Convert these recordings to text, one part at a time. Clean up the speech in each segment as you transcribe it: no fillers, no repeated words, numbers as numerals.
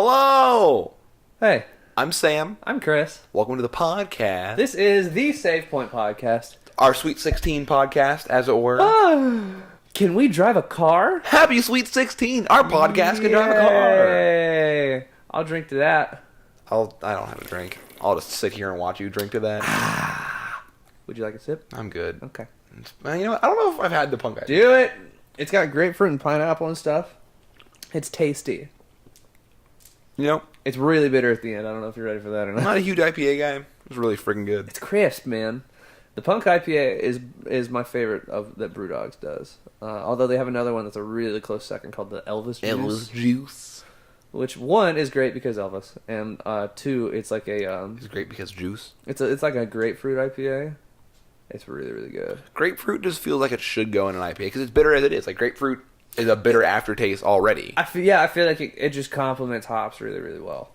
Hello! Hey, I'm Sam. I'm Chris. Welcome to the podcast. This is the Save Point Podcast. Our Sweet 16 podcast, as it were. Can we drive a car? Happy Sweet 16! Our podcast can drive a car. Yay! I'll drink to that. I don't have a drink. I'll just sit here and watch you drink to that. Would you like a sip? I'm good. Okay. Man, you know what? I don't know if I've had the punk IPA. Do it! It's got grapefruit and pineapple and stuff. It's tasty. You know? It's really bitter at the end. I don't know if you're ready for that or I'm not. not a huge IPA guy. It's really freaking good. It's crisp, man. The Punk IPA is my favorite of that Brewdogs does. Although they have another one that's a really close second called the Elvis Juice. Elvis Juice. Which, one, is great because Elvis. And two, it's like a... It's great because juice. It's like a grapefruit IPA. It's really, really good. Grapefruit just feels like it should go in an IPA because it's bitter as it is. Like, grapefruit is a bitter aftertaste already. I feel like it just complements hops really, really well.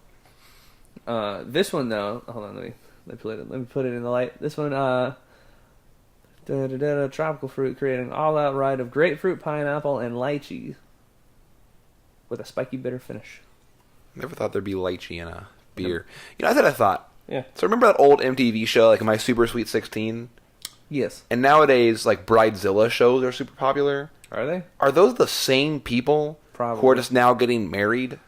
This one, though... Hold on, let me put it in the light. This one, tropical fruit, creating an all-out ride of grapefruit, pineapple, and lychee. With a spiky, bitter finish. Never thought there'd be lychee in a beer. You know, I thought. Yeah. So remember that old MTV show, like My Super Sweet 16? Yes. And nowadays, like, Bridezilla shows are super popular. Are they? Are those the same people Probably. who are just now getting married?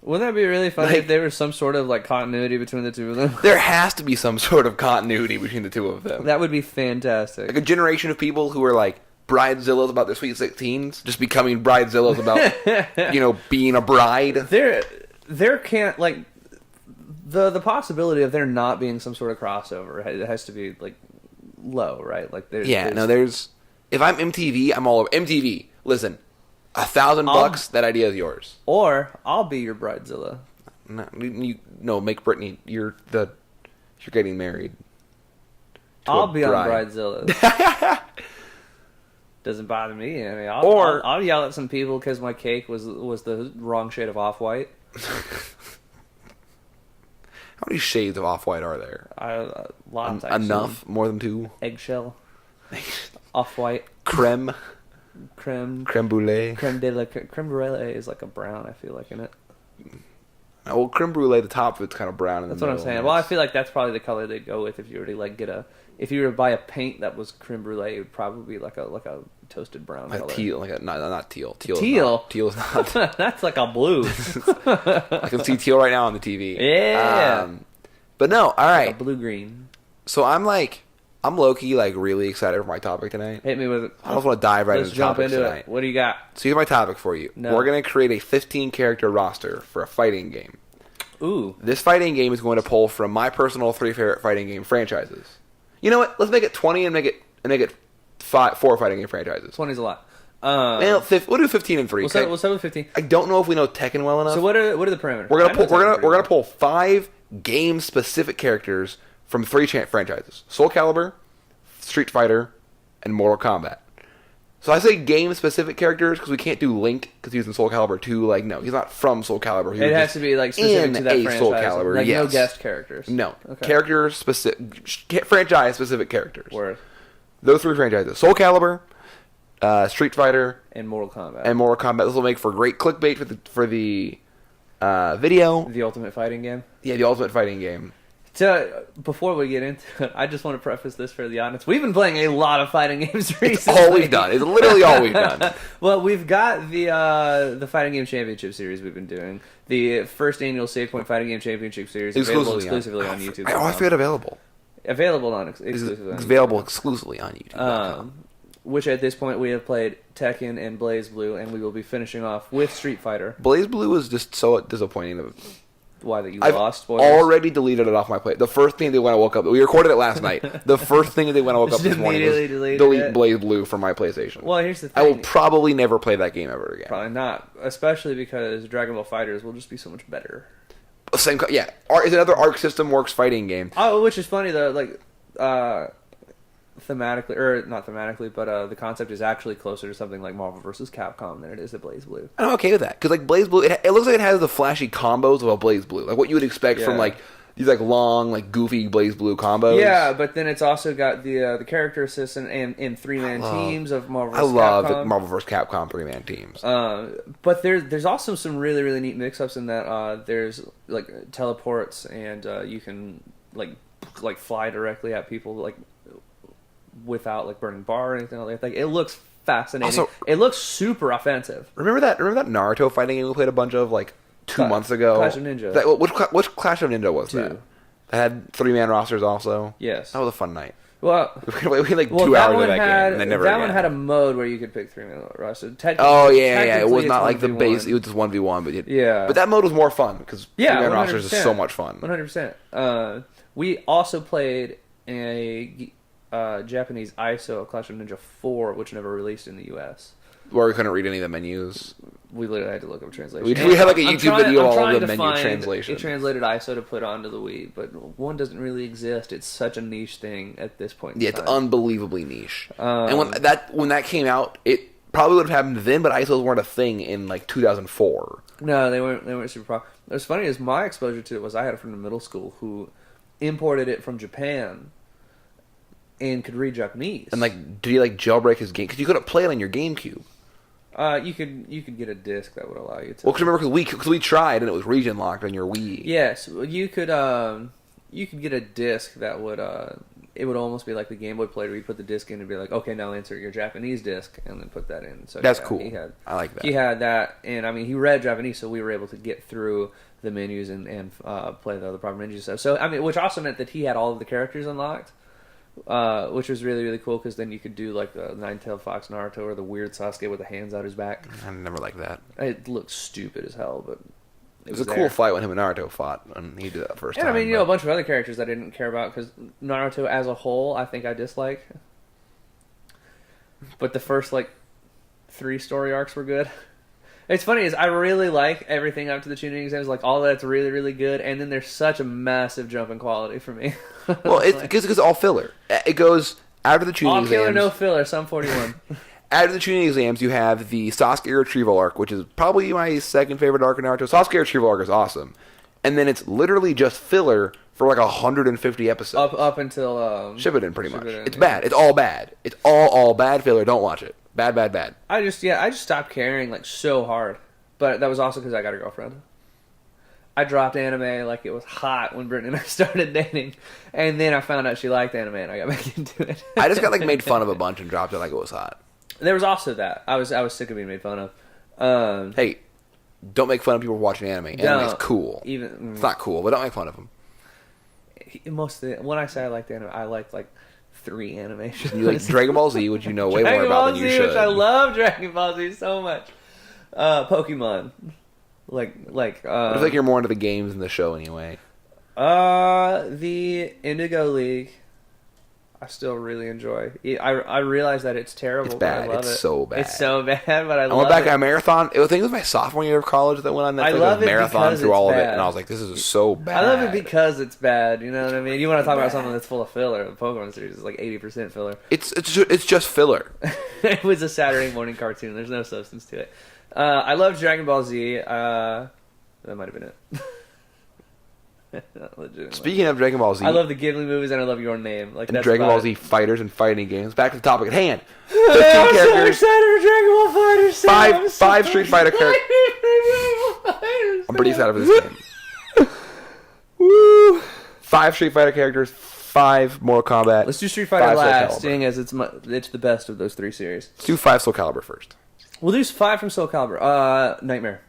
Wouldn't that be really funny if there was some sort of, like, continuity between the two of them? There has to be some sort of continuity between the two of them. That would be fantastic. Like a generation of people who are like Bridezillas about their Sweet 16s, just becoming Bridezillas about, being a bride. There can't, like, the possibility of there not being some sort of crossover, it has to be, like, low, right? Like, there's if I'm MTV, I'm all over MTV. Listen, $1,000, that idea is yours. Or I'll be your Bridezilla. No, make Britney. You're getting married. I'll be bride. on Bridezilla. Doesn't bother me. I mean, I'll yell at some people because my cake was the wrong shade of off-white. How many shades of off-white are there? Lots. Enough? More than 2? Eggshell. Off-white. Creme brulee. Creme brulee is like a brown, I feel like, in it. Well, creme brulee, the top of it's kind of brown. That's what I'm saying. Well, I feel like that's probably the color they'd go with if you were to if you were to buy a paint that was creme brulee, it would probably be like a toasted brown color. Teal, not teal. Teal is not. That's like a blue. I can see teal right now on the TV. Yeah. But no, all right. Like a blue-green. So I'm low-key, like, really excited for my topic tonight. Hit me with it. I just want to dive right Let's into jump topics into tonight. it. What do you got? So here's my topic for you. No. We're going to create a 15-character roster for a fighting game. Ooh. This fighting game is going to pull from my personal 3 favorite fighting game franchises. You know what? Let's make it 20 and make it 4 fighting game franchises. 20's a lot. We'll do 15 and 3. We'll start with 15. I don't know if we know Tekken well enough. So what are the parameters? We're gonna pull 5 game specific characters from 3 franchises: Soul Calibur, Street Fighter, and Mortal Kombat. So I say game specific characters because we can't do Link because he's in Soul Calibur 2. Like, no, he's not from Soul Calibur. It has to be like specific to that franchise. Soul Calibur, like yes. No guest characters. No, okay. Characters specific, franchise specific characters. Word. Those 3 franchises: Soul Calibur, Street Fighter, and Mortal Kombat. This will make for great clickbait for the video. The ultimate fighting game. Yeah, the ultimate fighting game. So, before we get into it, I just want to preface this for the audience. We've been playing a lot of fighting games recently. It's all we've done. It's literally all we've done. Well, we've got the Fighting Game Championship Series we've been doing. The first annual Save Point Fighting Game Championship Series available exclusively on YouTube. I forget available. Available exclusively on YouTube. Available exclusively on YouTube. Which at this point we have played Tekken and BlazBlue, and we will be finishing off with Street Fighter. BlazBlue was just so disappointing. Why that you I've lost? Boys? Already deleted it off my plate. The first thing they when I woke up, we recorded it last night. The first thing they when I woke up this morning was delete BlazBlue from my PlayStation. Well, here's the thing. I will probably never play that game ever again. Probably not, especially because Dragon Ball FighterZ will just be so much better. Same, yeah. It's another Arc System Works fighting game. Oh, which is funny though. Like, thematically, or not thematically, but the concept is actually closer to something like Marvel vs. Capcom than it is to BlazBlue. I'm okay with that because like BlazBlue, it looks like it has the flashy combos of a BlazBlue, like what you would expect from like these like long, like goofy Blaze Blue combos. Yeah, but then it's also got the character assistant and 3-man teams of Marvel vs. Capcom. I love Marvel vs. Capcom 3-man teams. But there's also some really, really neat mix-ups in that. There's like teleports, and you can like fly directly at people like without like burning bar or anything like that. Like, it looks fascinating. Also, it looks super offensive. Remember that Naruto fighting game we played a bunch of like 2 months ago? Clash of Ninja. Which Clash of Ninja was that? That had 3-man rosters also. Yes, that was a fun night. Well, we had like 2 hours of that game, and then never. That one had a mode where you could pick 3-man roster. Oh yeah. It was not like the base. It was just 1v1, but but that mode was more fun because 3-man rosters is so much fun. 100%. We also played a Japanese ISO of Clash of Ninja 4, which never released in the U.S. Where we couldn't read any of the menus. We literally had to look up translation. We had like a YouTube video of all the menu translation. A translated ISO to put onto the Wii, but one doesn't really exist. It's such a niche thing at this point. Yeah, it's unbelievably niche. And when that came out, it probably would have happened then, but ISOs weren't a thing in like 2004. No, they weren't super popular. What's funny is my exposure to it was I had a friend in middle school who imported it from Japan and could read Japanese. And like, did he like jailbreak his game? Because you couldn't play it on your GameCube. You could get a disc that would allow you to. Well, because we tried and it was region locked on your Wii. Yes, you could get a disc that would it would almost be like the Game Boy player where you put the disc in and be like, okay, now insert your Japanese disc and then put that in. So that's cool. I like that. He had that, and I mean he read Japanese, so we were able to get through the menus and play the proper menus and stuff. So I mean, which also meant that he had all of the characters unlocked. Which was really, really cool because then you could do like the Nine-Tailed Fox Naruto or the weird Sasuke with the hands out his back. I never liked that. It looked stupid as hell, but it was a cool fight when him and Naruto fought, and he did that first time. And I mean, a bunch of other characters I didn't care about because Naruto as a whole, I think I dislike. But the first like 3 story arcs were good. It's funny is I really like everything up to the Chunin exams, like all that's really, really good, and then there's such a massive jump in quality for me. Well, it's because all filler. It goes after the Chunin exams. All killer, no filler. Sum 41. After the Chunin exams, you have the Sasuke retrieval arc, which is probably my second favorite arc in Naruto. Sasuke retrieval arc is awesome, and then it's literally just filler for like 150 episodes. Up until Shippuden, pretty much. It's bad. It's all bad. It's all bad filler. Don't watch it. Bad. I just stopped caring like so hard, but that was also because I got a girlfriend. I dropped anime like it was hot when Brittany and I started dating, and then I found out she liked anime and I got back into it. I just got like made fun of a bunch and dropped it like it was hot. There was also that I was sick of being made fun of. Hey, don't make fun of people watching anime. Anime is cool. It's not cool, but don't make fun of them. When I say I liked anime, I liked like 3 animations. You like Dragon Ball Z, which you know way more about than you should. Which I love Dragon Ball Z so much. Pokemon. I feel like you're more into the games than the show anyway. The Indigo League, I still really enjoy. I realize that it's terrible. It's bad. But I love it's so bad. It's so bad, but I love it. I went back on a marathon. I think it was my sophomore year of college that went on that. I love it marathon through all of it, and I was like, "This is so bad." I love it because it's bad. You know what I mean? You want to talk about something that's full of filler? The Pokemon series is like 80% filler. It's just filler. It was a Saturday morning cartoon. There's no substance to it. I love Dragon Ball Z. That might have been it. Speaking of Dragon Ball Z, I love the Ghibli movies and I love Your Name. Like and Dragon Ball Z fighters and fighting games. Back to the topic at hand. 15 I'm characters. So excited for Dragon Ball Fighters. Five Street Fighter characters. I'm pretty excited for this game. Woo! 5 Street Fighter characters. 5 Mortal Kombat. Let's do Street Fighter last, seeing as it's the best of those 3 series. Let's do 5 Soul Calibur first. We'll do 5 from Soul Calibur. Nightmare.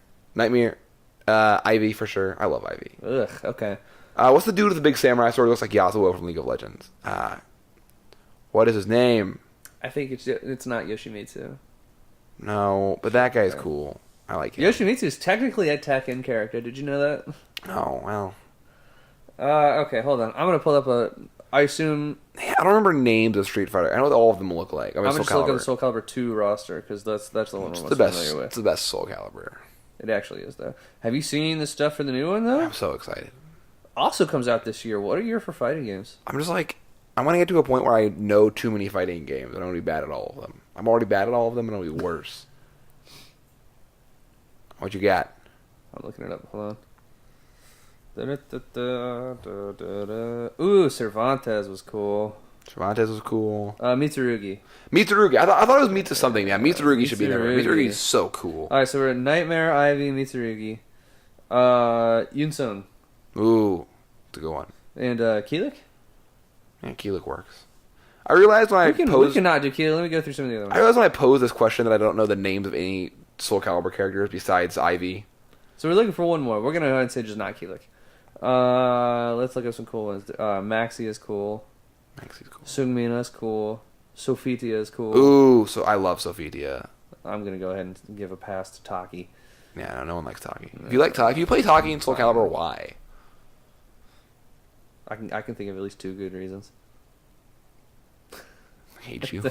Ivy for sure. I love Ivy. Ugh, okay. What's the dude with the big samurai sword? It looks like Yasuo from League of Legends. What is his name? I think it's not Yoshimitsu. No, but that guy's cool. I like him. Yoshimitsu is technically a Tekken character. Did you know that? Oh, well. Okay, hold on. I'm going to pull up I assume... I don't remember names of Street Fighter. I know what all of them look like. I'm just looking at the Soul Calibur 2 roster, because that's the one I'm most familiar with. It's the best Soul Calibur. It actually is, though. Have you seen the stuff for the new one, though? I'm so excited. Also comes out this year. What a year for fighting games. I'm just like... I want to get to a point where I know too many fighting games, and I want to be bad at all of them. I'm already bad at all of them, and I'll be worse. What you got? I'm looking it up. Hold Ooh, Cervantes was cool. Cervantes was cool. Mitsurugi. Mitsurugi. I thought it was Mitsu something. Yeah, Mitsurugi should be there. Mitsurugi is so cool. Alright, so we're at Nightmare, Ivy, Mitsurugi. Yunsung. Ooh, it's a good one. And Keelik? Yeah, Keelik works. I realized when we cannot do Keelik. Let me go through some of the other ones. I realized when I posed this question that I don't know the names of any Soul Calibur characters besides Ivy. So we're looking for one more. We're going to go ahead and say just not Keelik. Let's look at some cool ones. Maxi is cool. Maxi's cool. Sungmina is cool. Sophitia is cool. Ooh, so I love Sophitia. I'm going to go ahead and give a pass to Taki. Yeah, no one likes Taki. If you like Taki, if you play Taki in Soul Calibur, why? I can think of at least 2 good reasons. I hate you.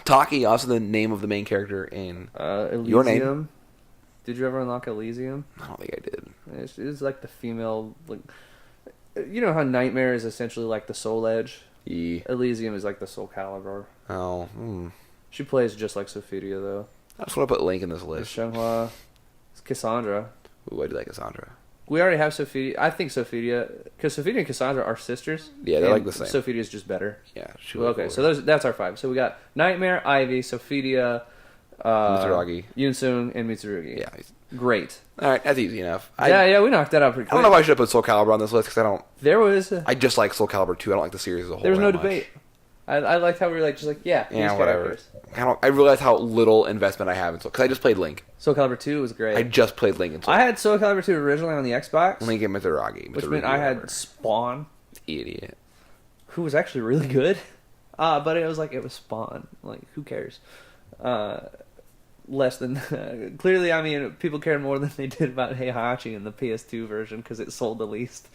Taki, also the name of the main character in Elysium. Your Name. Did you ever unlock Elysium? I don't think I did. It's like the female, like, you know how Nightmare is essentially like the Soul Edge? Yeah. Elysium is like the Soul Calibur. Oh. She plays just like Sophitia, though. I just want to put Link in this list. Shenhua. It's Cassandra. Ooh, I do like Cassandra. We already have Sophitia. I think Sophitia, because Sophitia and Cassandra are sisters. Yeah, they're like the same. Sophia is just better. Yeah. Okay, so that's our 5. So we got Nightmare, Ivy, Sophitia, Mitsurugi, Yunsung, and Mitsurugi. Yeah. Great. All right, that's easy enough. Yeah, we knocked that out pretty quick. I don't know if I should have put Soul Calibur on this list because I don't. There was. I just like Soul Calibur 2. I don't like the series as a whole. There was no that debate. I liked how we were like, just like, yeah, whatever. I realized how little investment I have in Soul, because I just played Link. Soul Calibur 2 was great. I just played Link in Soul. I had Soul Calibur 2 originally on the Xbox. Link and Mitsurugi. Which meant I had Spawn. Idiot. Who was actually really good. But it was Spawn. Like, who cares? Less than... clearly, I mean, people cared more than they did about Heihachi in the PS2 version, because it sold the least.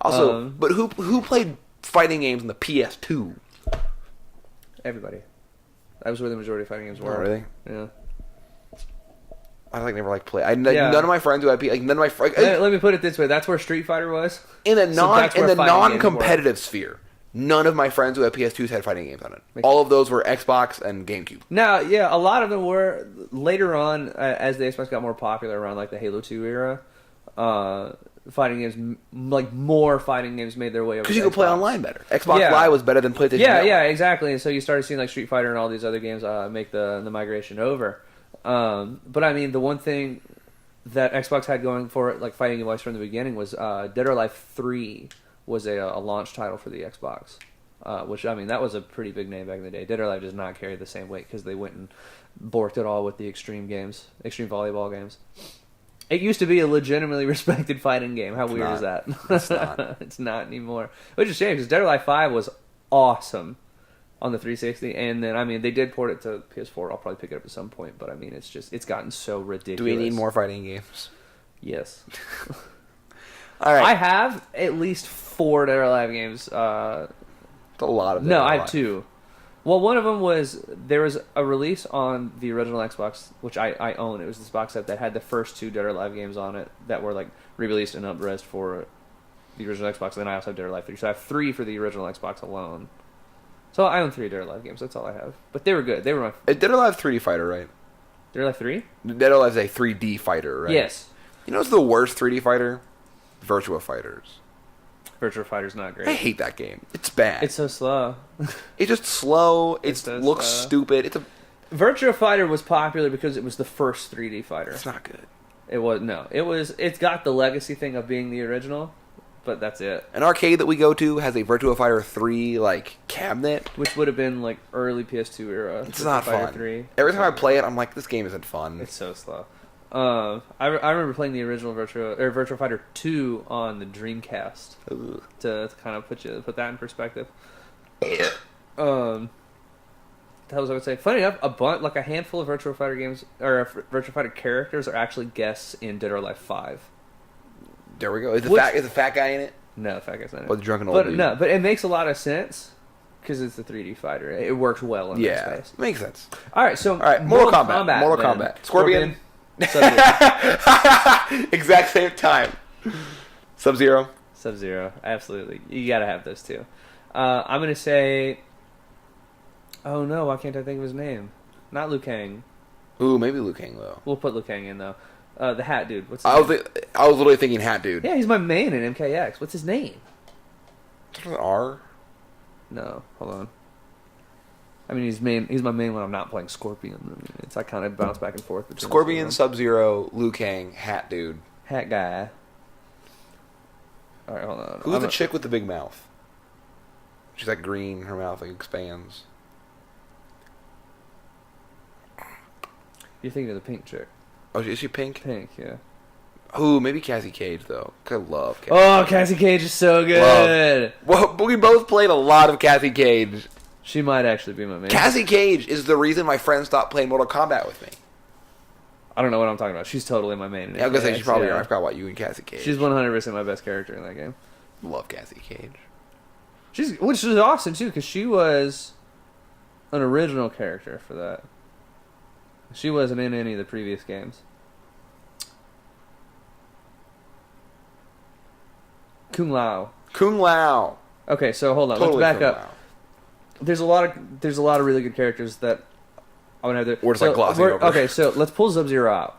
Also, but who played fighting games in the PS2? Everybody. That was where the majority of fighting games were. Oh, really? Yeah. I never played. None of my friends who had none of my friends. Let me put it this way: that's where Street Fighter was. In the non-competitive sphere, none of my friends who had PS2s had fighting games on it. All of those were Xbox and GameCube. Now, yeah, a lot of them were later on as the Xbox got more popular around like the Halo 2 era. Fighting games, like more fighting games, made their way over. Because you could play online better. Xbox Live was better than PlayStation. Yeah, exactly. And so you started seeing like Street Fighter and all these other games make the migration over. But I mean, the one thing that Xbox had going for it, like fighting game-wise from the beginning, was Dead or Alive 3 was a launch title for the Xbox. Which, I mean, that was a pretty big name back in the day. Dead or Alive does not carry the same weight because they went and borked it all with the extreme volleyball games. It used to be a legitimately respected fighting game. How weird is that? It's not. It's not anymore. Which is a shame, because Dead or Alive 5 was awesome on the 360, and then, I mean, they did port it to PS4. I'll probably pick it up at some point, but, I mean, it's gotten so ridiculous. Do we need more fighting games? Yes. All right. I have at least 4 Dead or Alive games. It's a lot of them. No, I have 2. Well, one of them there was a release on the original Xbox, which I own. It was this box set that had the first 2 Dead or Alive games on it that were like re-released and up-res for the original Xbox. And then I also have Dead or Alive 3. So I have 3 for the original Xbox alone. So I own 3 Dead or Alive games. That's all I have. But they were good. They were my... Dead or Alive 3D fighter, right? Dead or Alive 3? Dead or Alive is a 3D fighter, right? Yes. You know what's the worst 3D fighter? Virtua Fighters. Virtua Fighter's not great. I hate that game. It's bad. It's so slow. It's just slow. It looks stupid. Virtua Fighter was popular because it was the first 3D fighter. It's not good. It's got the legacy thing of being the original, but that's it. An arcade that we go to has a Virtua Fighter 3 cabinet, which would have been like early PS2 era. It's not Fighter fun. 3. Every time I play it, I'm like, this game isn't fun. It's so slow. I remember playing the original Virtua Fighter 2 on the Dreamcast. Ooh. To kind of put that in perspective. That was what I would say. Funny enough, a handful of Virtua Fighter games or Virtua Fighter characters are actually guests in Dead or Alive 5. There we go. Is the fat guy in it? No, the fat guy's not in it. Or the drunken old dude? No, but it makes a lot of sense because it's the 3D fighter. It works well in that space. Makes sense. All right, so Mortal Kombat. Scorpion. Exact same time. Sub-Zero. Sub-Zero, absolutely. You gotta have those two. I'm gonna say... Oh no, why can't I think of his name? Not Liu Kang. Ooh, maybe Liu Kang, though. We'll put Liu Kang in, though. The hat dude. What's his name? I was literally thinking Hat Dude. Yeah, he's my main in MKX. What's his name? Starts with an R? No, hold on. I mean, he's my main when I'm not playing Scorpion. I mean, I kind of bounce back and forth between Scorpion, Sub-Zero, Liu Kang, Hat Dude. Hat guy. All right, hold on. Who's the chick with the big mouth? She's like green. Her mouth like expands. You're thinking of the pink chick. Oh, is she pink? Pink, yeah. Ooh, maybe Cassie Cage though. 'Cause I love Cassie. Oh, Cassie Cage is so good. Well, we both played a lot of Cassie Cage. She might actually be my main. Cassie Cage is the reason my friends stopped playing Mortal Kombat with me. I don't know what I'm talking about. She's totally my main. Yeah, I was gonna say she's probably. I forgot about you and Cassie Cage. She's 100% my best character in that game. Love Cassie Cage. Which is awesome too, because she was an original character for that. She wasn't in any of the previous games. Kung Lao. Kung Lao. Okay, so hold on. Totally Let's back Kung up. Lao. There's a lot of really good characters that I'm gonna have to. We're just like glossing over. Okay, so let's pull Sub-Zero out.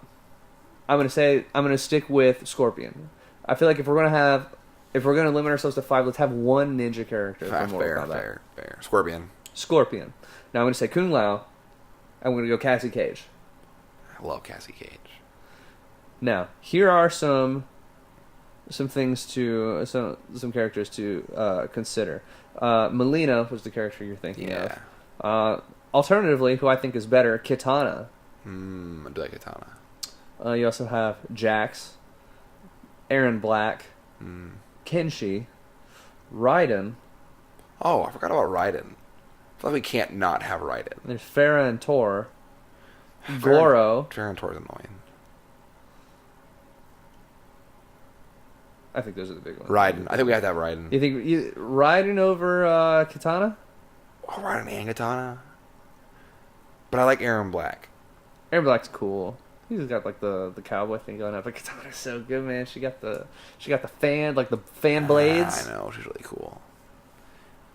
I'm gonna stick with Scorpion. I feel like if we're gonna limit ourselves to 5, let's have one ninja character from Mortal Kombat. Fair. Scorpion. Now I'm gonna say Kung Lao. I'm gonna go Cassie Cage. I love Cassie Cage. Now here are some things to some characters to consider. Melina was the character you're thinking of. Alternatively, who I think is better, Kitana. I do like Kitana. You also have Jax, Aaron Black, Kenshi, Raiden. Oh, I forgot about Raiden. I feel like we can't not have Raiden. There's Farah and Tor, Goro. Farah and Tor's annoying. I think those are the big ones. Raiden. I think we have to have Raiden. You think Raiden over Kitana? Oh, Raiden and Kitana. But I like Aaron Black. Aaron Black's cool. He's got like the cowboy thing going on, but Kitana's so good, man. She got the fan, like the fan blades. I know, she's really cool.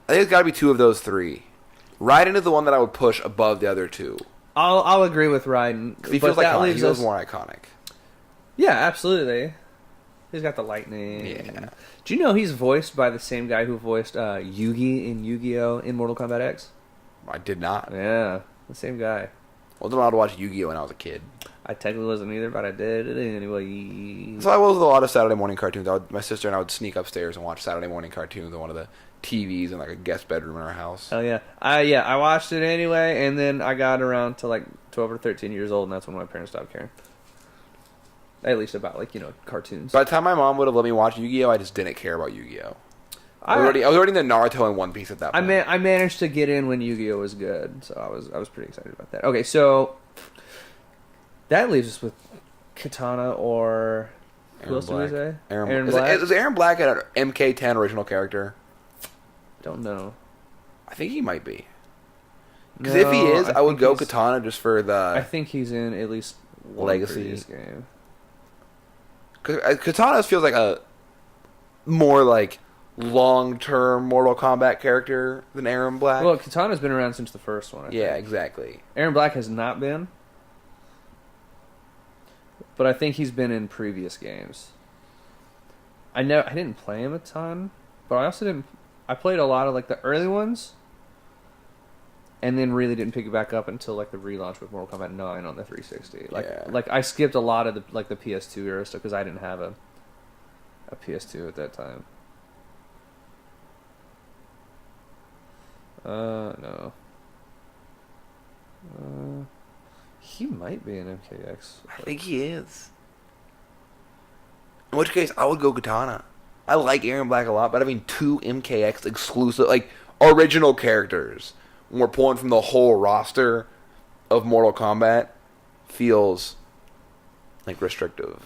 I think it's got to be 2 of those 3. Raiden is the one that I would push above the other 2. I'll agree with Raiden. He feels like he feels more iconic. Yeah, absolutely. He's got the lightning. Yeah. Do you know he's voiced by the same guy who voiced Yugi in Yu-Gi-Oh! In Mortal Kombat X? I did not. Yeah, the same guy. I wasn't allowed to watch Yu-Gi-Oh! When I was a kid. I technically wasn't either, but I did it anyway. So I was with a lot of Saturday morning cartoons. My sister and I would sneak upstairs and watch Saturday morning cartoons on one of the TVs in like a guest bedroom in our house. Oh yeah. I watched it anyway, and then I got around to like 12 or 13 years old, and that's when my parents stopped caring. At least about cartoons. By the time my mom would have let me watch Yu-Gi-Oh, I just didn't care about Yu-Gi-Oh. I was already in the Naruto and One Piece at that point. I managed to get in when Yu-Gi-Oh was good, so I was pretty excited about that. Okay, so that leaves us with Kitana or who else did we say? Aaron Black. Is Aaron Black an MK10 original character? Don't know. I think he might be. Because if he is, I would go Kitana just for the. I think he's in at least one legacy game. Because Kitana feels like a more like long-term Mortal Kombat character than Aaron Black. Well, Kitana's been around since the first one. I think. Exactly. Aaron Black has not been, but I think he's been in previous games. I didn't play him a ton, but I also didn't. I played a lot of like the early ones, and then really didn't pick it back up until like the relaunch with Mortal Kombat 9 on the 360. Like I skipped a lot of the the PS2 era stuff because I didn't have a PS2 at that time. No. He might be an MKX. I think he is. In which case, I would go Kitana. I like Aaron Black a lot, but having 2 MKX exclusive, like, original characters, when we're pulling from the whole roster of Mortal Kombat, feels, like, restrictive.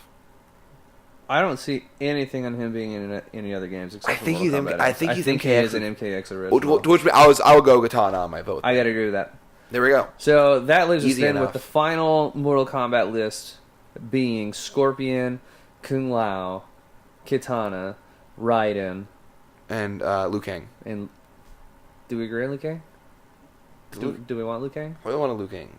I don't see anything on him being in any other games except for Mortal Kombat. I think he's MKX. He is an MKX original. To which I would go Kitana on my vote. I gotta agree with that. There we go. So that leaves us Easy then enough. with the final Mortal Kombat list being Scorpion, Kung Lao, Kitana, Raiden, And Liu Kang. and do we agree on Liu Kang? Do we want Liu Kang? I really want a Liu Kang.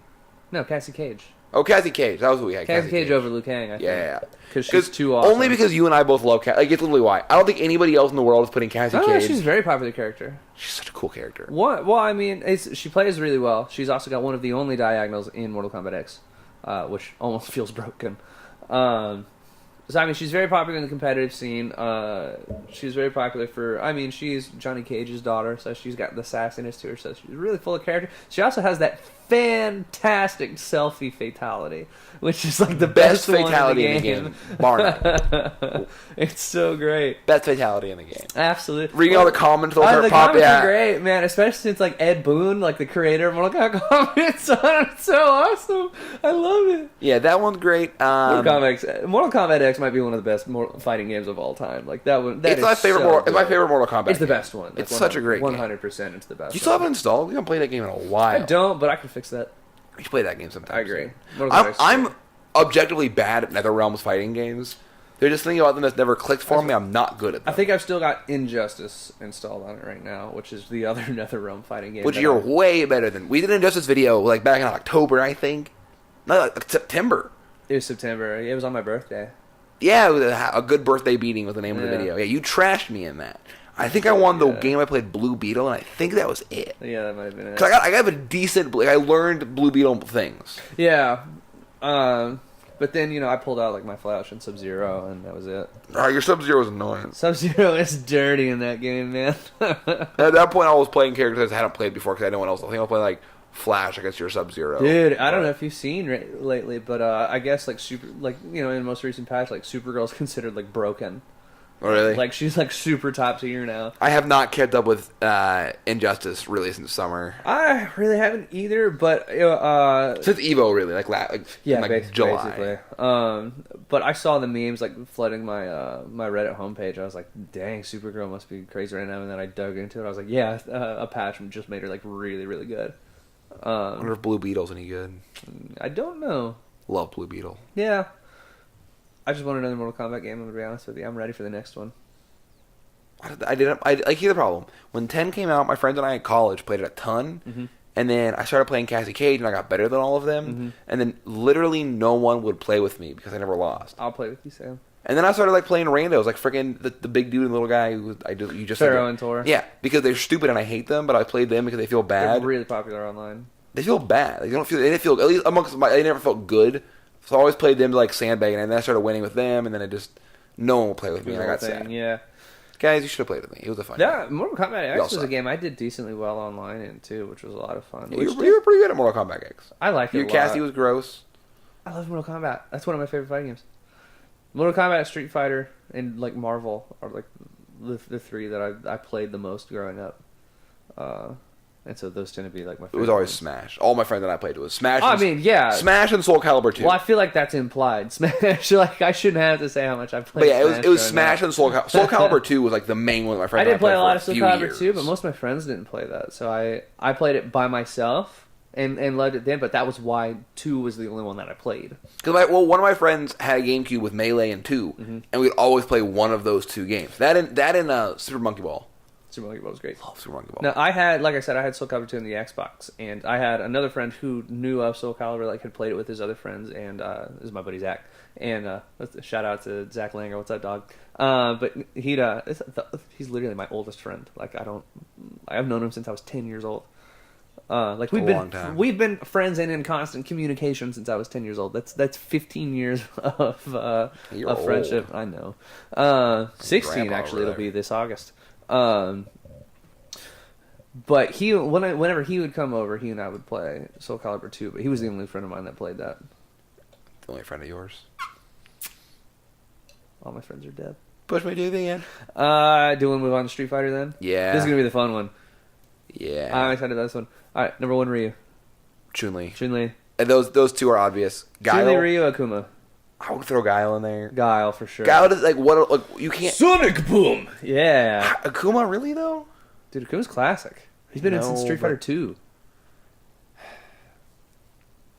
No, Cassie Cage. Oh, Cassie Cage. That was who we had. Cassie Cage over Liu Kang, I think. Yeah. Because she's too awesome. Only because you and I both love Cassie. Like, it's literally why. I don't think anybody else in the world is putting Cassie Cage. No, she's a very popular character. She's such a cool character. What? Well, I mean, she plays really well. She's also got one of the only diagonals in Mortal Kombat X, which almost feels broken. So, I mean, she's very popular in the competitive scene. She's very popular for... I mean, she's Johnny Cage's daughter, so she's got the sassiness to her, so she's really full of character. She also has that fantastic selfie fatality, which is like the best fatality in the game. Bar none. It's so great. Best fatality in the game. Absolutely. Reading all the comments, they'll start the popping. comments are great, man. Especially since like Ed Boon, like the creator of Mortal Kombat, comments on it. It's so awesome. I love it. Yeah, that one's great. Mortal Kombat X might be one of the best fighting games of all time. Like that one. It's my favorite. It's my favorite Mortal Kombat. It's the best one. It's such a great game. 100%. It's the best. You still haven't installed? We haven't played that game in a while. I don't, but I can fix that. We should play that game sometime. I agree. I'm objectively bad at NetherRealm's fighting games. There's just something about them that's never clicked for me. I'm not good at them. I think I've still got Injustice installed on it right now, which is the other NetherRealm fighting game. Which you're way better than. We did an Injustice video like back in October, I think. No, like September. It was September. It was on my birthday. Yeah, it was a good birthday beating was the name of the video. Yeah, you trashed me in that. I think I won the game I played Blue Beetle, and I think that was it. Yeah, that might have been it. Cause I got a decent. I learned Blue Beetle things. Yeah, but then I pulled out like my Flash and Sub-Zero, and that was it. Your Sub-Zero was annoying. Sub-Zero is dirty in that game, man. At that point, I was playing characters I hadn't played before because I had no one else. I think I was playing like Flash against your Sub-Zero. Dude, I don't know if you've seen lately, but I guess like in the most recent patch, like Supergirl's considered like broken. Oh, really? Like she's like super top tier now. I have not kept up with Injustice really since summer. I really haven't either, but since Evo really July. Basically. But I saw the memes like flooding my my Reddit homepage. I was like, dang, Supergirl must be crazy right now. And then I dug into it. I was like, yeah, a patch just made her like really really good. I wonder if Blue Beetle's any good. I don't know. Love Blue Beetle. Yeah. I just want another Mortal Kombat game, I'm going to be honest with you. I'm ready for the next one. Here's the problem. When 10 came out, my friends and I in college played it a ton. Mm-hmm. And then I started playing Cassie Cage, and I got better than all of them. Mm-hmm. And then literally no one would play with me because I never lost. I'll play with you, Sam. And then I started like playing randos, like freaking the big dude and the little guy you just Pharaoh and Tor. Yeah, because they're stupid and I hate them, but I played them because they feel bad. They're really popular online. They feel bad. They didn't feel at least amongst they never felt good. So I always played them to like sandbag, and then I started winning with them, and then no one would play with me, and I got sad. Yeah. Guys, you should have played with me. It was a fun game. Mortal Kombat X was a game I did decently well online in, too, which was a lot of fun. Yeah, you were pretty good at Mortal Kombat X. I liked it a lot. Your Cassie was gross. I love Mortal Kombat. That's one of my favorite fighting games. Mortal Kombat, Street Fighter, and like Marvel are like the three that I played the most growing up. And so those tend to be like my favorite. It was always Smash. All my friends that I played was Smash. Smash and Soul Calibur 2. Well, I feel like that's implied. Smash, like I shouldn't have to say how much I played. But yeah, it was Smash and Soul Calibur. Soul Calibur 2 was like the main one that my friends. I did play a lot of Soul Calibur 2, but most of my friends didn't play that. So I played it by myself and loved it then. But that was why 2 was the only one that I played. Because one of my friends had a GameCube with Melee and 2, mm-hmm. and we'd always play one of those two games. That and Super Monkey Ball. Super Monkey Ball was great. Love Super Monkey Ball. Now, I had Soul Calibur 2 in the Xbox, and I had another friend who knew of Soul Calibur, like had played it with his other friends, and this is my buddy Zach. And shout out to Zach Langer. What's up, dog? But he's literally my oldest friend. Like I've known him since I was 10 years old. We've been friends and in constant communication since I was 10 years old. That's 15 years of friendship. I know. 16 actually. It'll be this August. But whenever he would come over, he and I would play Soul Calibur 2. But he was the only friend of mine that played that. The only friend of yours? All my friends are dead. Push me to the end. Do we move on to Street Fighter then? Yeah. This is gonna be the fun one. Yeah. I'm excited about this one. All right, number 1, Ryu. Chun-Li. And those two are obvious. Guile. Chun-Li, Ryu, Akuma. I would throw Guile in there. Guile for sure. Guile is you can't. Sonic Boom. Yeah. Akuma really though? Dude, Akuma's classic. He's been in since Street Fighter 2.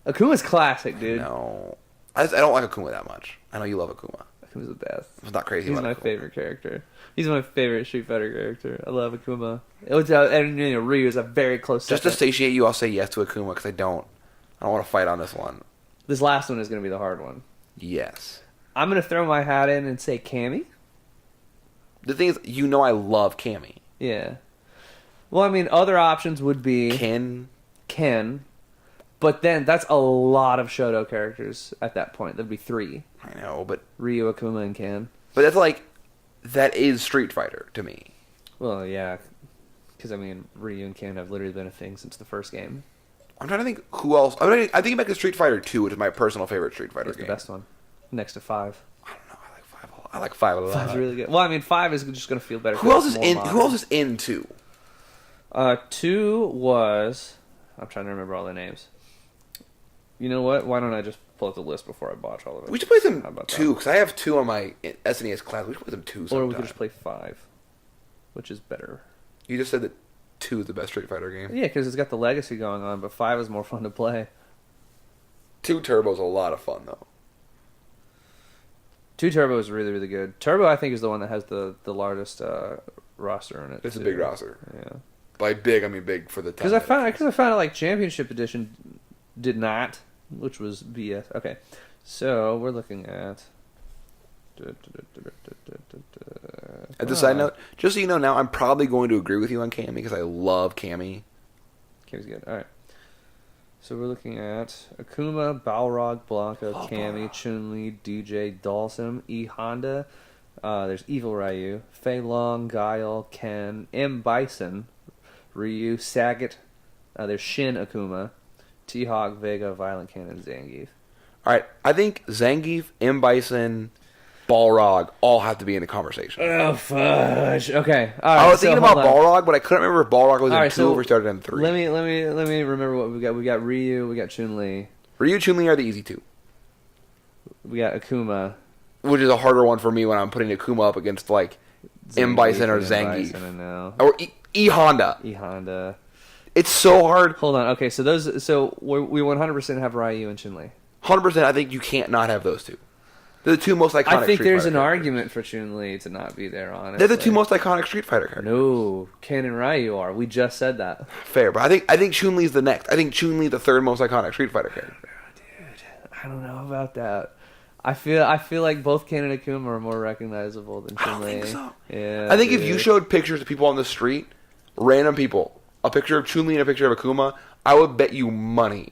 Akuma's classic, dude. No, I don't like Akuma that much. I know you love Akuma. Akuma's the best. I'm not crazy. He's about my Akuma. favorite character. He's my favorite Street Fighter character. I love Akuma. And Ryu is a very close second. Just to satiate you, I'll say yes to Akuma because I don't want to fight on this one. This last one is going to be the hard one. Yes. I'm going to throw my hat in and say Cammy. The thing is, I love Cammy. Yeah. Well, I mean, other options would be... Ken. But then, that's a lot of Shoto characters at that point. There'd be 3. I know, but... Ryu, Akuma, and Ken. But that's like... That is Street Fighter, to me. Well, yeah. Because, I mean, Ryu and Ken have literally been a thing since the first game. I'm trying to think who else... I think back to Street Fighter 2, which is my personal favorite Street Fighter game. It's the best one. Next to 5. I don't know. I like 5 a lot. 5's really good. Well, I mean, 5 is just going to feel better. Who else is in 2? 2 was... I'm trying to remember all the names. You know what? Why don't I just pull up the list before I botch all of it? We should play some 2, because I have 2 on my SNES class. We should play some 2 sometime. Or we could just play 5, which is better. You just said that 2 is the best Street Fighter game. Yeah, because it's got the legacy going on, but 5 is more fun to play. 2 Turbo's a lot of fun, though. 2 Turbo is really, really good. Turbo, I think, is the one that has the largest roster in it. It's a big roster. Yeah. By big, I mean big for the time. Because I found out like Championship Edition did not, which was BS. Okay, so we're looking at. As a side note, just so you know, now I'm probably going to agree with you on Cammy because I love Cammy. Cammy's good. All right. So we're looking at Akuma, Balrog, Blanca, Cammy, Chun-Li, DJ, Dhalsim, E Honda. There's Evil Ryu, Fei Long, Guile, Ken, M Bison, Ryu, Sagat. There's Shin Akuma, T-Hawk, Vega, Violent Ken, and Zangief. All right, I think Zangief, M Bison, Balrog all have to be in the conversation. Oh fudge! Okay, all right. I was thinking about Balrog, but I couldn't remember if Balrog was in 2 or we started in 3. Let me remember what we got. We got Ryu, we got Chun-Li. Ryu, Chun-Li are the easy 2. We got Akuma, which is a harder one for me when I'm putting Akuma up against like M Bison or Zangief or E Honda. E Honda. It's so hard. Hold on. Okay, so we 100% have Ryu and Chun-Li. 100%. I think you can't not have those 2. They're the 2 most iconic. I think there's an argument for Chun-Li to not be there. Honestly, they're the 2 most iconic Street Fighter characters. No, Ken and Ryu are. We just said that. Fair, but I think Chun-Li's the next. I think Chun-Li the 3rd most iconic Street Fighter character. Dude, I don't know about that. I feel like both Ken and Akuma are more recognizable than Chun-Li. I don't think so. Yeah, I think if you showed pictures of people on the street, random people, a picture of Chun-Li and a picture of Akuma, I would bet you money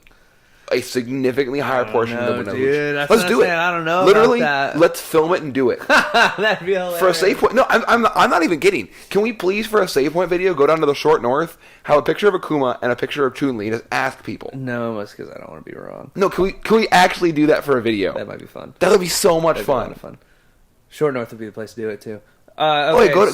a significantly higher portion of them would know. Dude, that's let's do it. I don't know. Literally, about that. Let's film it and do it. That'd be hilarious. For a save point. No, I'm not even kidding. Can we please, for a save point video, go down to the short north, have a picture of Akuma and a picture of Chun-Li, and just ask people? No, it's because I don't want to be wrong. No, can we actually do that for a video? That might be fun. That would be so much fun. A lot of fun. Short north would be the place to do it too. Okay, go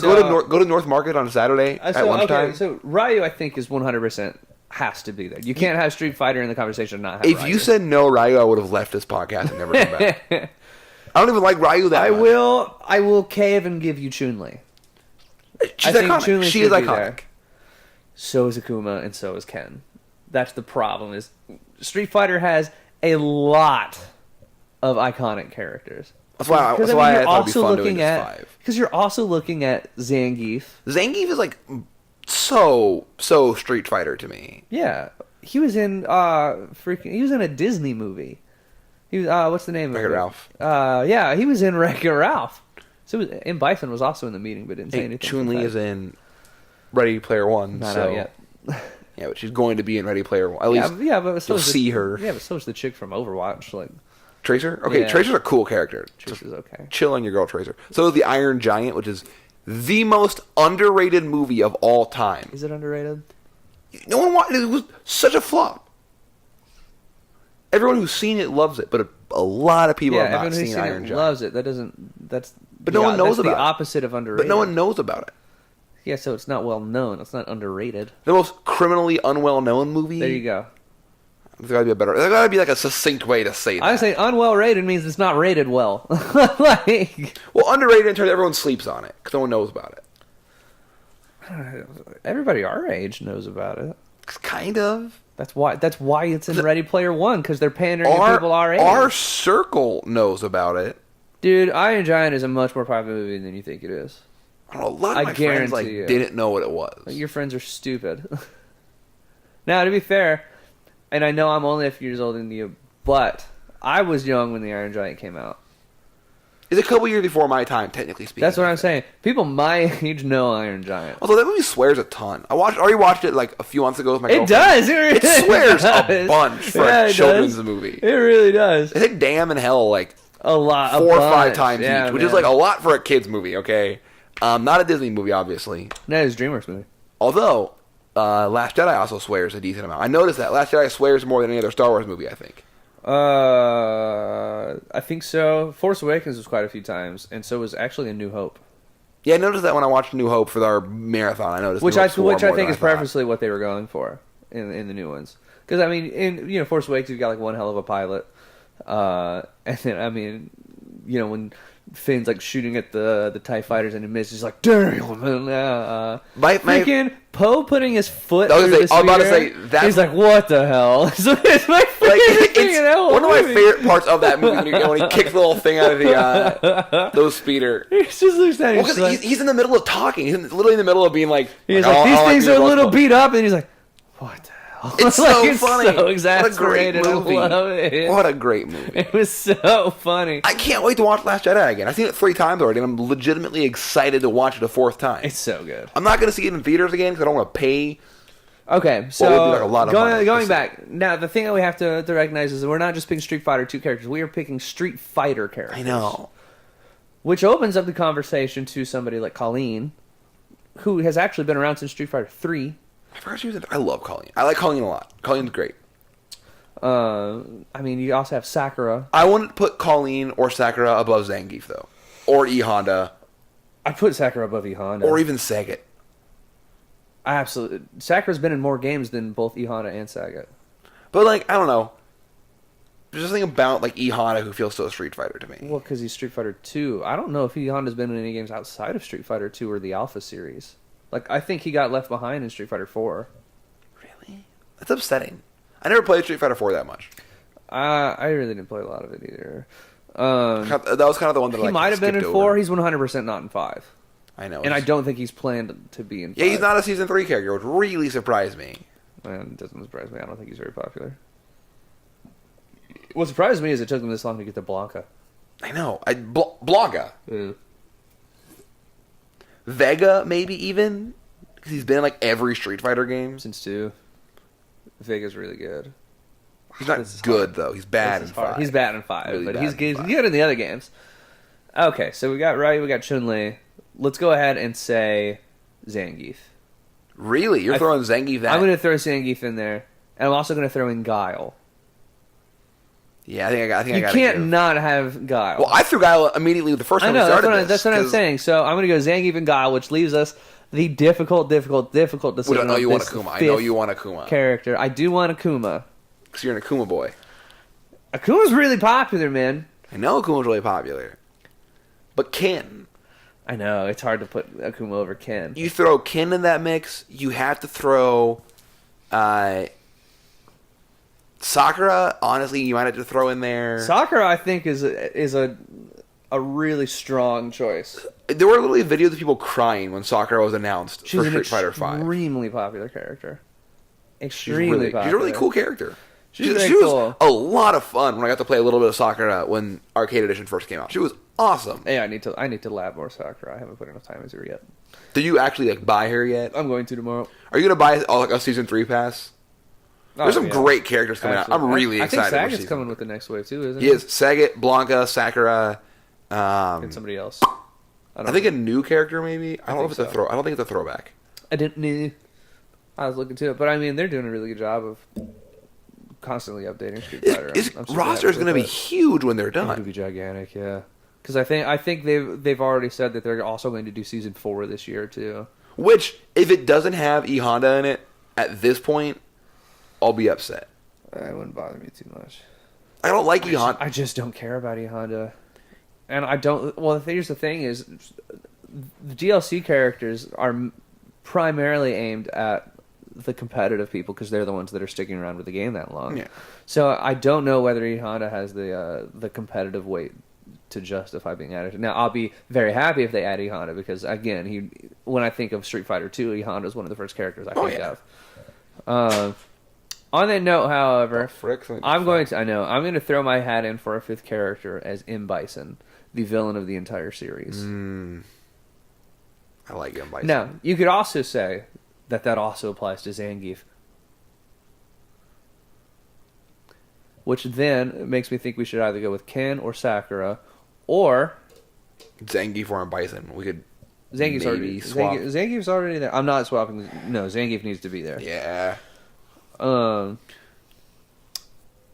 to North Market on Saturday at lunchtime. Okay, so Ryu, I think, is 100%. Has to be there. You can't have Street Fighter in the conversation and not have If Ryu. You said no Ryu, I would have left this podcast and never come back. I don't even like Ryu that much. I will cave and give you Chun-Li. She's iconic. She is iconic. So is Akuma and so is Ken. That's the problem. Is Street Fighter has a lot of iconic characters. That's why I thought it'd be fun doing just 5. Because you're also looking at Zangief. Zangief is like so Street Fighter to me. Yeah, he was in he was in a Disney movie. He was what's the name of it? Wreck-It Ralph. Yeah, he was in Wreck-It Ralph. So M Bison was also in the meeting, but didn't say anything. Chun-Li is in Ready Player One. Not out yet. Yeah, but she's going to be in Ready Player One. At least but you'll see her. Yeah, but so is the chick from Overwatch. Like Tracer. Okay, yeah. Tracer's a cool character. Tracer's okay. Chill on your girl, Tracer. So is the Iron Giant, which is the most underrated movie of all time. Is it underrated? No one wanted it. It was such a flop. Everyone who's seen it loves it, but a lot of people have not seen Iron Giant. Loves it. That doesn't. But no one knows about it. The opposite of underrated. But no one knows about it. Yeah, so it's not well known. It's not underrated. The most criminally unwell known movie. There you go. There's gotta be there's gotta be like a succinct way to say that. I say unwell rated means it's not rated well. Well, underrated in terms of everyone sleeps on it because no one knows about it. Everybody our age knows about it. Kind of. That's why it's in Ready Player One, because they're pandering to people our age. Our circle knows about it. Dude, Iron Giant is a much more popular movie than you think it is. I don't know, a lot of my friends didn't know what it was. Your friends are stupid. Now, to be fair, and I know I'm only a few years older than you, but I was young when the Iron Giant came out. It's a couple years before my time, technically speaking. That's what I'm saying. People my age know Iron Giant. Although that movie swears a ton. already watched it like a few months ago with my girlfriend. It does. It swears a bunch for a children's movie. It really does. They say damn and hell like a lot, 4 or 5 times each, which is like a lot for a kid's movie. Okay, not a Disney movie, obviously. No, it's a DreamWorks movie. Although Last Jedi also swears a decent amount. I noticed that Last Jedi swears more than any other Star Wars movie. I think. I think so. Force Awakens was quite a few times, and so was actually A New Hope. Yeah, I noticed that when I watched New Hope for our marathon. I noticed which I think is purposely what they were going for in the new ones. Because I mean, in Force Awakens, you've got like one hell of a pilot, and then I mean, when Finn's like shooting at the TIE fighters and he misses, he's like, damn, freaking Poe putting his foot through the speeder. I was about to say that. He's like, what the hell? So it's my favorite thing in that whole one of my favorite parts of that movie when he kicks the little thing out of the speeder. He's just looks at him. Well, he's in the middle of talking. He's literally in the middle of being like, he's like, these things are a little beat up, and he's like, what the hell? It's so funny. So exasperated. What a great movie. I love it. What a great movie. It was so funny. I can't wait to watch Last Jedi again. I've seen it 3 times already, and I'm legitimately excited to watch it a 4th time. It's so good. I'm not going to see it in theaters again because I don't want to pay. Okay, so like a lot of going back, now the thing that we have to recognize is that we're not just picking Street Fighter 2 characters, we are picking Street Fighter characters. I know. Which opens up the conversation to somebody like Colleen, who has actually been around since Street Fighter 3. I love Colleen. I like Colleen a lot. Colleen's great. I mean, you also have Sakura. I wouldn't put Colleen or Sakura above Zangief, though. Or E Honda. I'd put Sakura above E Honda. Or even Sagat. Absolutely. Sakura's been in more games than both E Honda and Sagat. But, like, I don't know. There's something about, like, E Honda who feels so Street Fighter to me. Well, because he's Street Fighter 2. I don't know if E Honda's been in any games outside of Street Fighter 2 or the Alpha series. Like, I think he got left behind in Street Fighter 4. Really? That's upsetting. I never played Street Fighter 4 that much. I really didn't play a lot of it either. That was kind of the one that he might have been in 4. He's 100% not in 5. I know. And I don't think he's planned to be in 5. Yeah, he's not a Season 3 character, which really surprised me. And it doesn't surprise me. I don't think he's very popular. What surprised me is it took him this long to get to Blanca. I know. Blanca. Yeah. Vega, maybe even? Because he's been in, like, every Street Fighter game. Since 2. Vega's really good. He's not good, though. He's bad in 5. He's bad in 5, really but bad he's good in in the other games. Okay, so we got Ryu, we got Chun-Li. Let's go ahead and say Zangief. Really? You're throwing Zangief that? I'm going to throw Zangief in there, and I'm also going to throw in Guile. Yeah, I think I got You can't not have Guile. Well, I threw Guile immediately the first time we started this. That's what I'm saying. So I'm going to go Zangief and Guile, which leaves us the difficult decision. Which I know you want Akuma. I know you want Akuma. Character. I do want Akuma. Because you're an Akuma boy. Akuma's really popular, man. I know Akuma's really popular. But Ken. I know. It's hard to put Akuma over Ken. You throw Ken in that mix, you have to throw... Sakura, honestly, you might have to throw in there. Sakura, I think, is a really strong choice. There were literally videos of people crying when Sakura was announced for Street Fighter 5. She's an extremely popular character. Extremely popular. She's a really cool character. She cool. was a lot of fun when I got to play a little bit of Sakura when Arcade Edition first came out. She was awesome. Yeah, I need to lab more Sakura. I haven't put enough time into her yet. Did you actually buy her yet? I'm going to tomorrow. Are you going to buy a Season 3 pass? There's some great characters coming out. I'm really excited. I think Sagat's coming with the next wave too, isn't he? He is. Sagat, Blanca, Sakura, and somebody else. I think a new character maybe. I don't know if it's a throw. I don't think it's a throwback. I didn't know. I was looking to it, but I mean they're doing a really good job of constantly updating Street Fighter. His roster is going to be huge when they're done. It's going to be gigantic, yeah. Because I think they've already said that they're also going to do Season 4 this year too. Which, if it doesn't have E Honda in it at this point, I'll be upset. It wouldn't bother me too much. I don't like E Honda. I just don't care about E Honda, and I don't. Well, here's the thing: is the DLC characters are primarily aimed at the competitive people because they're the ones that are sticking around with the game that long. Yeah. So I don't know whether E Honda has the competitive weight to justify being added. Now I'll be very happy if they add E Honda because again, when I think of Street Fighter 2, E Honda is one of the first characters I think of. On that note, however, I'm going to throw my hat in for a fifth character as M. Bison, the villain of the entire series. I like M. Bison. Now, you could also say that also applies to Zangief. Which then makes me think we should either go with Ken or Sakura, or Zangief or M. Bison. We could Zangief's already swap. Zangief's already there. I'm not swapping. No, Zangief needs to be there. Yeah.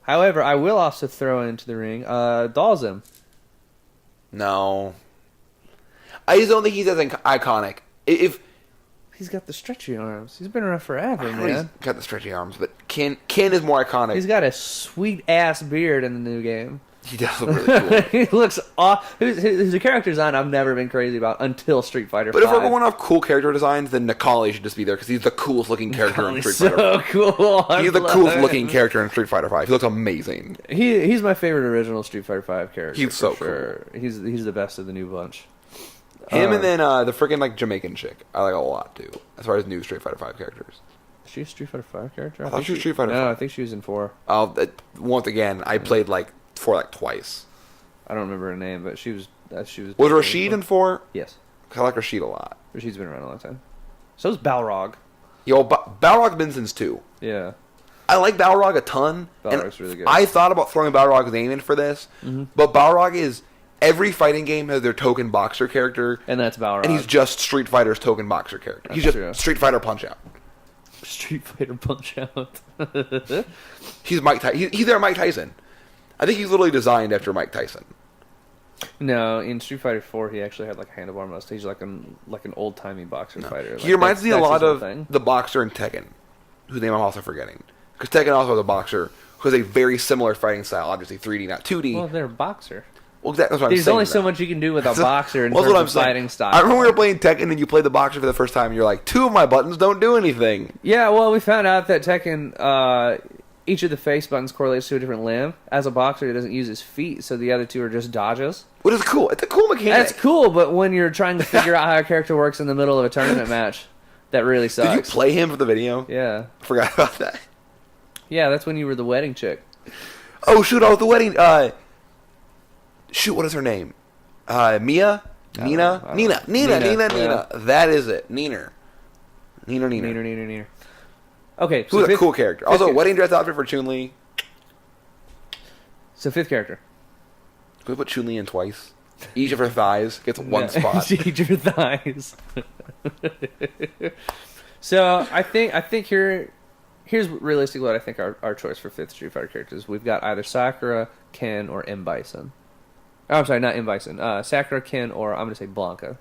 However, I will also throw into the ring Dalzim. No. I just don't think he's as iconic. If he's got the stretchy arms, he's been around forever, man. He's got the stretchy arms, but Ken is more iconic. He's got a sweet ass beard in the new game. He does look really cool. He looks his character design I've never been crazy about until Street Fighter 5. But if we're going off cool character designs, then Necalli should just be there because he's the coolest looking character in Street Fighter 5. Cool. He's the coolest looking character in Street Fighter 5. He looks amazing. He's my favorite original Street Fighter 5 character. He's so sure. Cool. He's the best of the new bunch. Him and then the freaking like Jamaican chick I like a lot too. As far as new Street Fighter 5 characters. Is she a Street Fighter 5 character? I thought she was Street Fighter 5. No, I think she was in 4. Once again, I played 4 twice. I don't remember her name, but she was. Was Rashid in 4? Yes. I like Rashid a lot. Rashid's been around a long time. So is Balrog. Yo, Balrog's been since 2. Yeah. I like Balrog a ton. Balrog's really good. I thought about throwing Balrog's name in for this, but Balrog is every fighting game has their token boxer character, and that's Balrog. And he's just Street Fighter's token boxer character. He's just Street Fighter Punch Out. Street Fighter Punch Out. He's Mike. He's their Mike Tyson. I think he's literally designed after Mike Tyson. No, in Street Fighter 4, he actually had a handlebar mustache, like an old timey boxer fighter. He reminds me a lot of the boxer in Tekken, whose name I'm also forgetting. Because Tekken also has a boxer who has a very similar fighting style, obviously 3D, not 2D. Well, they're a boxer. Well, that's what I'm saying. There's only so much you can do with a boxer in terms of fighting style. I remember we were playing Tekken and you played the boxer for the first time and you're like, 2 of my buttons don't do anything. Yeah, well, we found out that Tekken, each of the face buttons correlates to a different limb. As a boxer, he doesn't use his feet, so the other 2 are just dodges. Which is cool. It's a cool mechanic. That's cool, but when you're trying to figure out how a character works in the middle of a tournament match, that really sucks. Did you play him for the video? Yeah. I forgot about that. Yeah, that's when you were the wedding chick. Oh, shoot, I was the wedding... Shoot, what is her name? Mia? Nina? Nina. That is it. Neener. Okay, so who's a cool character? Also, wedding dress outfit for Chun-Li. So 5th character. Can we put Chun-Li in twice? Each of her thighs gets one spot. Each of her thighs. So I think here's realistically what I think our choice for 5th Street Fighter characters. We've got either Sakura, Ken, or M. Bison. Oh, I'm sorry, not M. Bison. Sakura, Ken, or I'm going to say Blanca.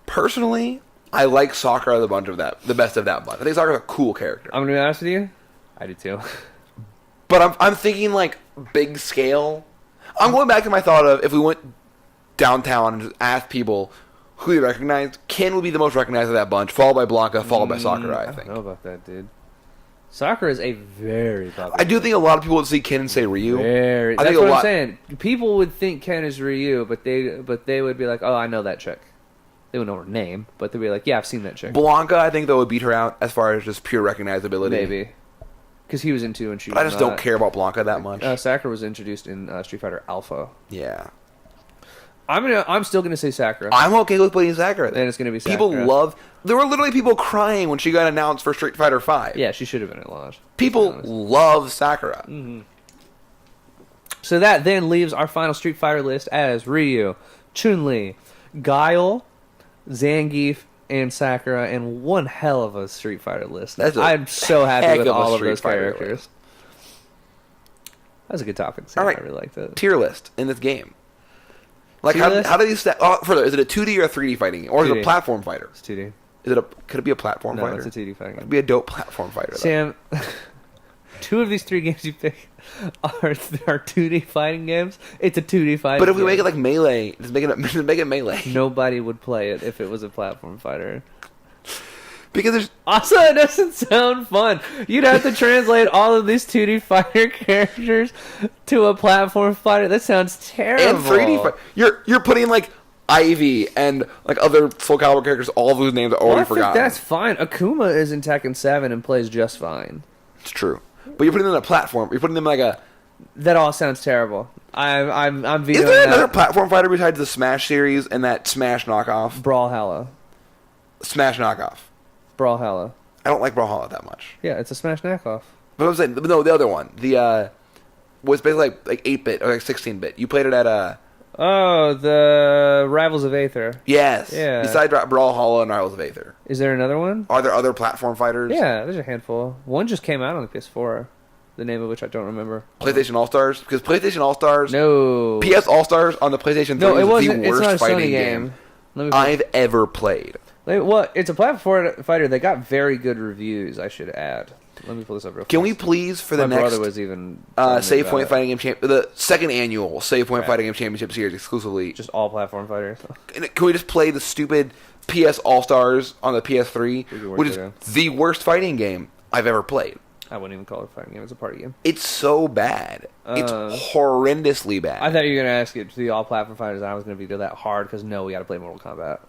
Personally, I like Sakura the best of that bunch. I think Sakura's a cool character. I'm going to be honest with you. I do too. But I'm thinking big scale. I'm going back to my thought of if we went downtown and just asked people who they recognized, Ken would be the most recognized of that bunch, followed by Blanca, followed by Sakura, I think. I don't know about that, dude. Sakura is a very popular. I do think a lot of people would see Ken and say Ryu. That's what I'm saying. People would think Ken is Ryu, but they would be like, oh, I know that chick. They wouldn't know her name, but they'd be like, yeah, I've seen that chick. Blanca, I think, though, would beat her out as far as just pure recognizability. Maybe. Because he was in 2 and she was But I just don't care about Blanca that much. Sakura was introduced in Street Fighter Alpha. Yeah. I'm still gonna say Sakura. I'm okay with putting Sakura. Then it's gonna be Sakura. There were literally people crying when she got announced for Street Fighter 5. Yeah, she should have been at launch. People love Sakura. Mm-hmm. So that then leaves our final Street Fighter list as Ryu, Chun-Li, Guile, Zangief, and Sakura, and one hell of a Street Fighter list. I'm so happy with all of those characters. That was a good topic. All right. I really liked it. Tier list in this game. How do these stack? Further, is it a 2D or a 3D fighting game? Or 2D. Is it a platform fighter? It's 2D. Could it be a platform fighter? No, it's a 2D fighting game. It'd be a dope platform fighter, Sam, 2 of these 3 games you pick are 2D fighting games. It's a 2D fighting game. But if we make it like Melee, just make it Melee. Nobody would play it if it was a platform fighter. Because there's... Also, it doesn't sound fun. You'd have to translate all of these 2D fighter characters to a platform fighter. That sounds terrible. And 3D fighter. You're putting Ivy, and like other Soul Calibur characters, all of whose names are already forgotten. That's fine. Akuma is in Tekken 7 and plays just fine. It's true. But you're putting them in a platform. You're putting them in like a... That all sounds terrible. I'm vetoing Is there another that. platform fighter besides the Smash series and that Smash knockoff? Brawlhalla. Smash knockoff. Brawlhalla. I don't like Brawlhalla that much. Yeah, it's a Smash knockoff. But I'm saying, no, the other one. The, was basically like 8-bit or like 16-bit. You played it at, Oh, the Rivals of Aether. Yes. Yeah. Besides Brawlhalla and Rivals of Aether. Is there another one? Are there other platform fighters? Yeah, there's a handful. One just came out on the PS4, the name of which I don't remember. PlayStation All-Stars? Because PlayStation All-Stars... No. PS All-Stars on the PlayStation 3 no, it is wasn't, the it's not a worst fighting Sony game Let me I've ever played. Well, it's a platform fighter. They got very good reviews, I should add. Let me pull this up real fast. Can we please, for the My next brother was even Save Point Fighting Game the second annual Save Point Right. Fighting Game Championship Series exclusively, just all platform fighters. can we just play the stupid PS All-Stars on the PS3, which is the worst fighting game I've ever played? I wouldn't even call it a fighting game. It's a party game. It's so bad. It's horrendously bad. I thought you were going to ask it to the all platform fighters. And I was going to be that hard because no, we got to play Mortal Kombat.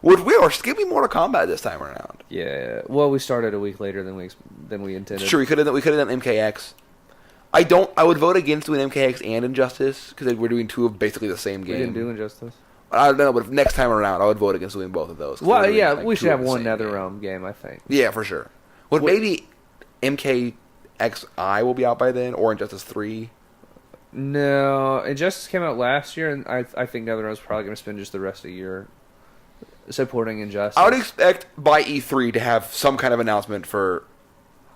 Or skip me Mortal Kombat this time around. Yeah. Well, we started a week later than we intended. Sure, we could have done MKX. I would vote against doing MKX and Injustice because we're doing two of basically the same game. We didn't do Injustice. I don't know, but if next time around, I would vote against doing both of those. Well, yeah, like we should have the one same NetherRealm game, I think. Yeah, for sure. Well, maybe MKXI will be out by then, or Injustice 3. No, Injustice came out last year, and I think NetherRealm's probably going to spend just the rest of the year supporting Injustice. I would expect by E3 to have some kind of announcement for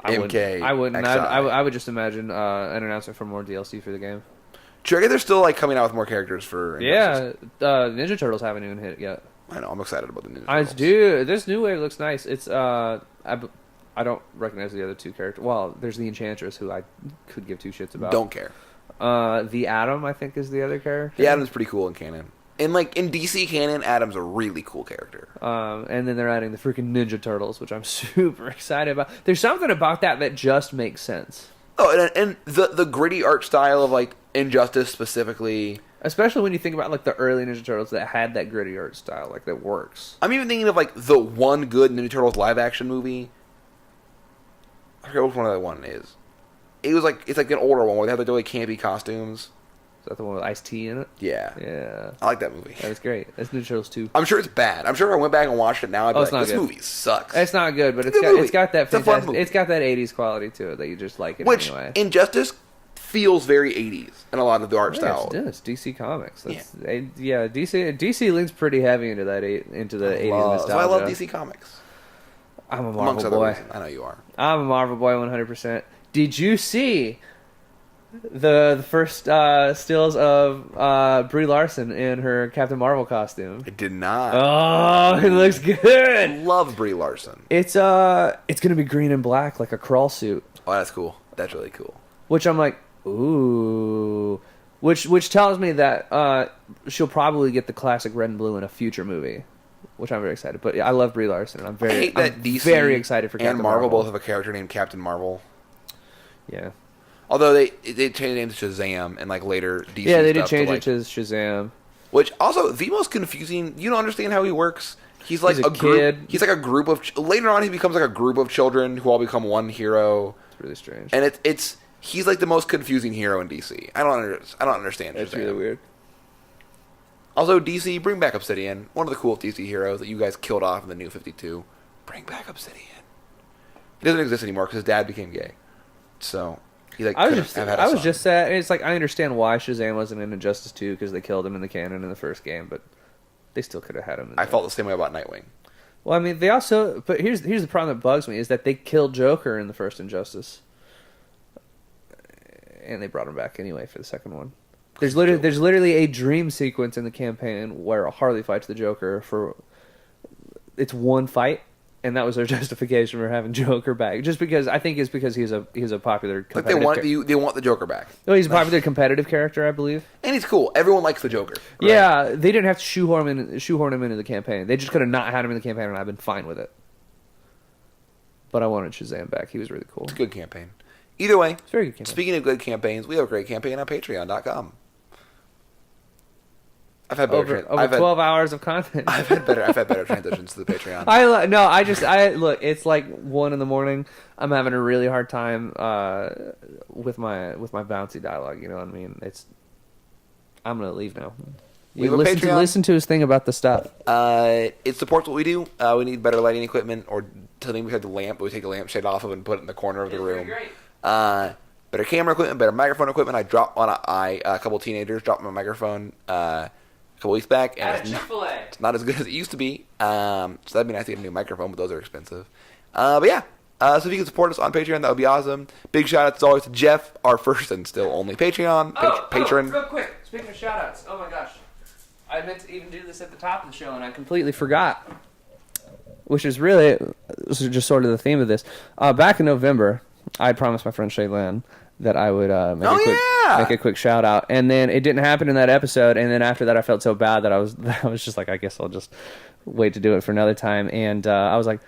MK. I wouldn't. I would just imagine an announcement for more DLC for the game. Sure, they're still like coming out with more characters for Injustice. Yeah, Ninja Turtles haven't even hit yet. I know. I'm excited about the Ninja Turtles. Dude, this new wave looks nice. It's I don't recognize the other two characters. Well, there's the Enchantress, who I could give two shits about. Don't care. The Atom, I think, is the other character. The Atom's pretty cool in canon. In DC canon, Atom's a really cool character. And then they're adding the freaking Ninja Turtles, which I'm super excited about. There's something about that just makes sense. Oh, and the gritty art style of like Injustice specifically, especially when you think about like the early Ninja Turtles that had that gritty art style, like that works. I'm even thinking of like the one good Ninja Turtles live action movie. I forget which one that one is. It's like an older one where they have like really campy costumes. Is that the one with Ice-T in it? Yeah. Yeah. I like that movie. That was great. That's Ninja Turtles 2. I'm sure it's bad. I'm sure if I went back and watched it now, I'd be like, this movie sucks. It's not good, but it's got that fantastic, it's got that 80s quality to it that you just like it anyway. Injustice feels very 80s in a lot of the art style. It's DC Comics. DC leans pretty heavy into that into the 80s nostalgia. I love DC Comics. I'm a Marvel boy. I know you are. I'm a Marvel boy 100%. Did you see the first stills of Brie Larson in her Captain Marvel costume? I did not. Oh, it looks good. I love Brie Larson. It's gonna be green and black like a crawl suit. Oh, that's cool. That's really cool. Which I'm like, ooh. Which tells me that she'll probably get the classic red and blue in a future movie. Which I'm very excited. But yeah, I love Brie Larson, and I'm very excited for Captain and Marvel both have a character named Captain Marvel. Yeah. Although they changed the name to Shazam and like later DC. Yeah, they did change it to Shazam. Which also the most confusing. You don't understand how he works. He's like a kid. He's like a group of later on he becomes like a group of children who all become one hero. It's really strange. And he's like the most confusing hero in DC. I don't understand. It's really weird. Also, DC, bring back Obsidian. One of the coolest DC heroes that you guys killed off in the New 52. Bring back Obsidian. He doesn't exist anymore because his dad became gay. So he like. I was just sad. It's like I understand why Shazam wasn't in Injustice 2 because they killed him in the canon in the first game, but they still could have had him. I felt the same way about Nightwing. Well, I mean, they also. But here's the problem that bugs me is that they killed Joker in the first Injustice, and they brought him back anyway for the second one. There's literally a dream sequence in the campaign where Harley fights the Joker for it's one fight, and that was their justification for having Joker back. Just because I think it's because he's a popular competitive like they want the Joker back. Oh, he's a popular competitive character, I believe. And he's cool. Everyone likes the Joker. Right? Yeah, they didn't have to shoehorn him into the campaign. They just could have not had him in the campaign, and I've been fine with it. But I wanted Shazam back. He was really cool. It's a good campaign. Either way, it's a very good campaign. Speaking of good campaigns, we have a great campaign on Patreon.com. I've had better over 12 hours of content. I've had better transitions to the Patreon. Look, it's like 1 a.m. I'm having a really hard time with my bouncy dialogue. You know what I mean? I'm gonna leave now. You listen to his thing about the stuff. It supports what we do. We need better lighting equipment, or today we had the lamp, but we take the lampshade off of it and put it in the corner of the room. Great. Better camera equipment, better microphone equipment. A couple teenagers dropped my microphone a couple weeks back, and it's not as good as it used to be. So that'd be nice to get a new microphone, but those are expensive. But yeah. So if you can support us on Patreon, that would be awesome. Big shout out as always to Jeff, our first and still only Patreon patron. Real quick, speaking of shout outs, oh my gosh. I meant to even do this at the top of the show, and I completely forgot. Which is really just sort of the theme of this. Back in November, I promised my friend Shaylan that I would make a quick shout out, and then it didn't happen in that episode. And then after that, I felt so bad that I was just like, I guess I'll just wait to do it for another time. And I was like,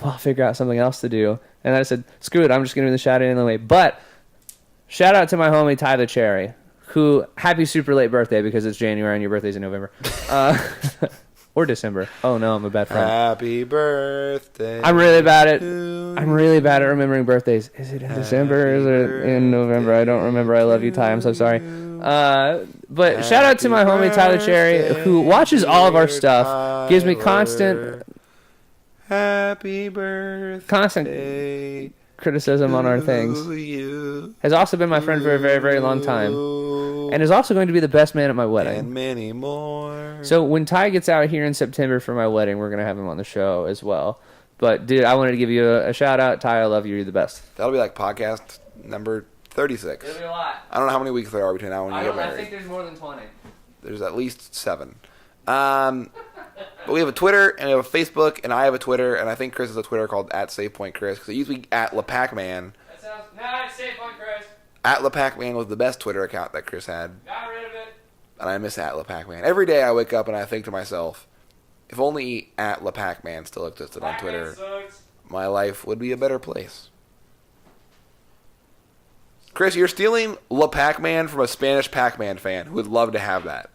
well, I'll figure out something else to do. And I said, screw it, I'm just gonna do the shout out anyway. But shout out to my homie Tyler Cherry, who, happy super late birthday because it's January and your birthday's in November. Or December. Oh no, I'm a bad friend. Happy birthday. I'm really bad at remembering birthdays. Is it in December or is it in November? I don't remember. I love you, Ty. I'm so sorry. But shout out to my homie Tyler Cherry, who watches all of our stuff, gives me constant criticism on our things. Has also been my friend for a very, very long time. And is also going to be the best man at my wedding. And many more. So when Ty gets out here in September for my wedding, we're going to have him on the show as well. But, dude, I wanted to give you a shout out. Ty, I love you. You're the best. That'll be like podcast number 36. It'll be a lot. I don't know how many weeks there are between now and when you get married. I think there's more than 20. There's at least 7. But we have a Twitter, and we have a Facebook, and I have a Twitter, and I think Chris has a Twitter called @SavePointChris, because it used to be @LaPacman. It's SavePointChris. @LaPacman was the best Twitter account that Chris had. Got rid of it. And I miss @LaPacman. Every day I wake up and I think to myself, if only @LaPacman still existed on Twitter, my life would be a better place. Chris, you're stealing LaPacman from a Spanish Pac-Man fan who would love to have that.